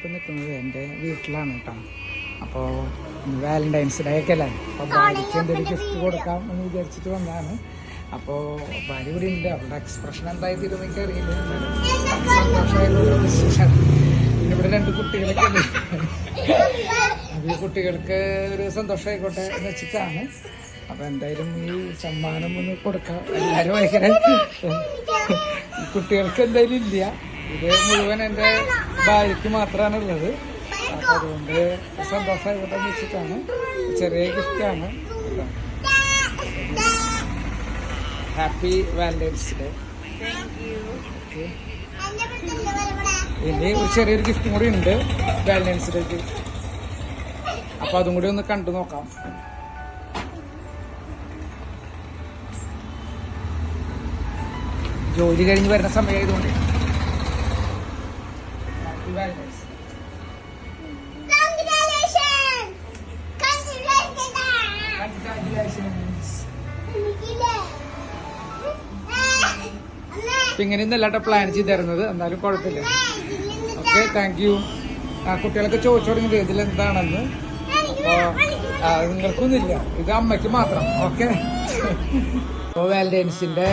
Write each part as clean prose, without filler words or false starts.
ഞാനിപ്പോൾ നിൽക്കുന്നത് എൻ്റെ വീട്ടിലാണ് കേട്ടോ. അപ്പോൾ വാലന്റൈൻസ് ഡേ ഒക്കെ അല്ലേ, അപ്പോൾ ഭാര്യയ്ക്ക് എന്തെങ്കിലും ഗിഫ്റ്റ് കൊടുക്കാം എന്ന് വിചാരിച്ചിട്ട് വന്നതാണ്. അപ്പോൾ ഭാര്യ ഇവിടെ ഉണ്ട്, അവളുടെ എക്സ്പ്രഷൻ എന്തായി തീരുമെന്നൊക്കെ അറിയില്ല. സന്തോഷമായിട്ടുള്ള പിന്നെ ഇവിടെ 2 കുട്ടികളൊക്കെ ഉണ്ട്. അത് കുട്ടികൾക്ക് ഒരു സന്തോഷമായിക്കോട്ടെ എന്ന് വെച്ചിട്ടാണ്. അപ്പം എന്തായാലും ഈ സമ്മാനം ഒന്ന് കൊടുക്കാം. എല്ലാവരും ഭയങ്കര കുട്ടികൾക്ക് എന്തായാലും ഇല്ല, ഇത് മുഴുവൻ എൻ്റെ ഭാര്യയ്ക്ക് മാത്രമാണ് ഉള്ളത്. അപ്പം അതുകൊണ്ട് സന്തോഷമായിക്കോട്ടെ എന്ന് വെച്ചിട്ടാണ്. ചെറിയ ഗിഫ്റ്റാണ് കേട്ടോ. Happy Valentine's day. ഓക്കെ, ഇനി ഒരു ചെറിയൊരു ഗിഫ്റ്റും കൂടി ഉണ്ട് വാലന്റൈൻസ് ഡേക്ക്. അപ്പോൾ അതും കൂടി ഒന്ന് കണ്ടു നോക്കാം. ജോലി കഴിഞ്ഞ് വരുന്ന സമയമായതുകൊണ്ട് ഇങ്ങനെയൊന്നല്ലാട്ടോ പ്ലാൻ ചെയ്ത് തരുന്നത്, എന്നാലും കുഴപ്പമില്ല. Okay, thank you. കുട്ടികളൊക്കെ ചോദിച്ചു തുടങ്ങിയത് ഇതിലെന്താണെന്ന്. അപ്പോൾ നിങ്ങൾക്കൊന്നുമില്ല, ഇത് അമ്മയ്ക്ക് മാത്രം. ഓക്കെ, അപ്പോൾ വാലന്റൈൻസിൻ്റെ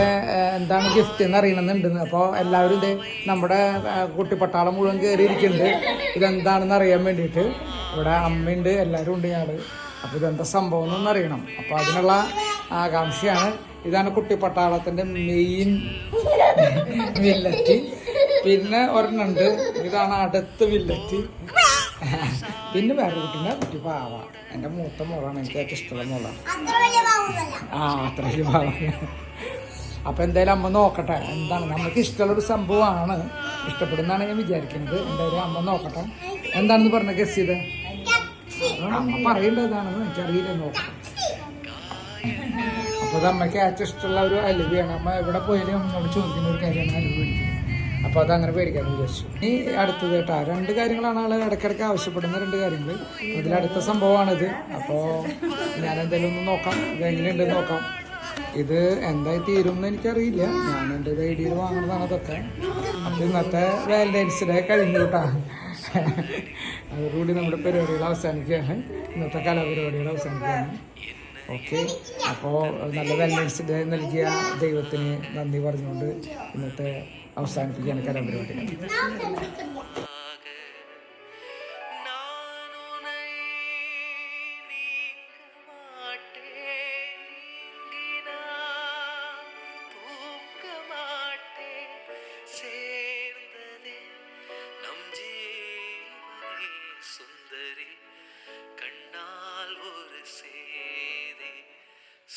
എന്താണ് ഗിഫ്റ്റ് എന്ന് അറിയണമെന്നുണ്ടെന്ന്. അപ്പോൾ എല്ലാവരും ഇത് നമ്മുടെ കുട്ടിപ്പട്ടാളം മുഴുവൻ കയറിയിരിക്കുന്നുണ്ട് ഇതെന്താണെന്ന് അറിയാൻ വേണ്ടിയിട്ട്. ഇവിടെ അമ്മയുണ്ട്, എല്ലാവരും ഉണ്ട് ഞങ്ങൾ. അപ്പോൾ ഇതെന്താ സംഭവം എന്നൊന്നും അറിയണം. അപ്പോൾ അതിനുള്ള ആകാംക്ഷയാണ്. ഇതാണ് കുട്ടിപ്പട്ടാളത്തിൻ്റെ മെയിൻ വില്ലറ്റ്. പിന്നെ ഒരെണ്ണുണ്ട്, ഇതാണ് അടുത്ത വില്ലറ്റ്. പിന്നെ വേറെ കുട്ടി പാവ, എൻ്റെ മൂത്ത മോളാണ്, എനിക്ക് ഏറ്റവും ഇഷ്ടമുള്ള മോളാണ്. അത്ര വലിയ പാവ. അപ്പം എന്തായാലും അമ്മ നോക്കട്ടെ എന്താണ്. നമുക്ക് ഇഷ്ടമുള്ളൊരു സംഭവമാണ്, ഇഷ്ടപ്പെടുന്നതാണ് ഞാൻ വിചാരിക്കുന്നത്. എന്തായാലും അമ്മ നോക്കട്ടെ എന്താണെന്ന് പറഞ്ഞ ഗസ് ചെയ്ത്. അമ്മ പറയേണ്ടതാണെന്ന് എനിക്കറിയില്ല, നോക്കാം. അപ്പോൾ അത് അമ്മയ്ക്ക് ഏറ്റവും ഇഷ്ടമുള്ള ഒരു അലുവയാണ്. അമ്മ എവിടെ പോയാലും അമ്മയോട് ചോദിക്കുന്ന ഒരു കാര്യമാണ് അലുവ മേടിക്കുന്നത്. അപ്പോൾ അതങ്ങനെ പേടിക്കാമെന്ന് വിചാരിച്ചു. ഇനി അടുത്തത് കേട്ടോ 2 കാര്യങ്ങളാണ് ആൾ ഇടയ്ക്കിടയ്ക്ക് ആവശ്യപ്പെടുന്ന 2 കാര്യങ്ങൾ. അതിലടുത്ത സംഭവമാണിത്. അപ്പോൾ ഞാൻ എന്തായാലും ഒന്ന് നോക്കാം, ഇതെങ്ങനെയുണ്ടെന്ന് നോക്കാം. ഇത് എന്തായി തീരും എന്ന് എനിക്കറിയില്ല, ഞാൻ എൻ്റെ ഐഡിയയിൽ വാങ്ങുന്നതാണ് അതൊക്കെ. അപ്പോൾ ഇന്നത്തെ വാലന്റൈൻസ് ഡേ കഴിഞ്ഞു കേട്ടോ. അതോടുകൂടി നമ്മുടെ പരിപാടികൾ അവസാനിക്കുകയാണ്, ഇന്നത്തെ കലാപരിപാടികൾ അവസാനിക്കുകയാണ്. ഓക്കെ, അപ്പോൾ നല്ല വാലന്റൈൻസ് ഡേ നൽകിയ ദൈവത്തിന് നന്ദി പറഞ്ഞുകൊണ്ട് ഇന്നത്തെ അവസാനിപ്പിക്കുകയാണ് കലാപരിപാടികൾ.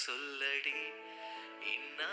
சொல்லடி இன்னா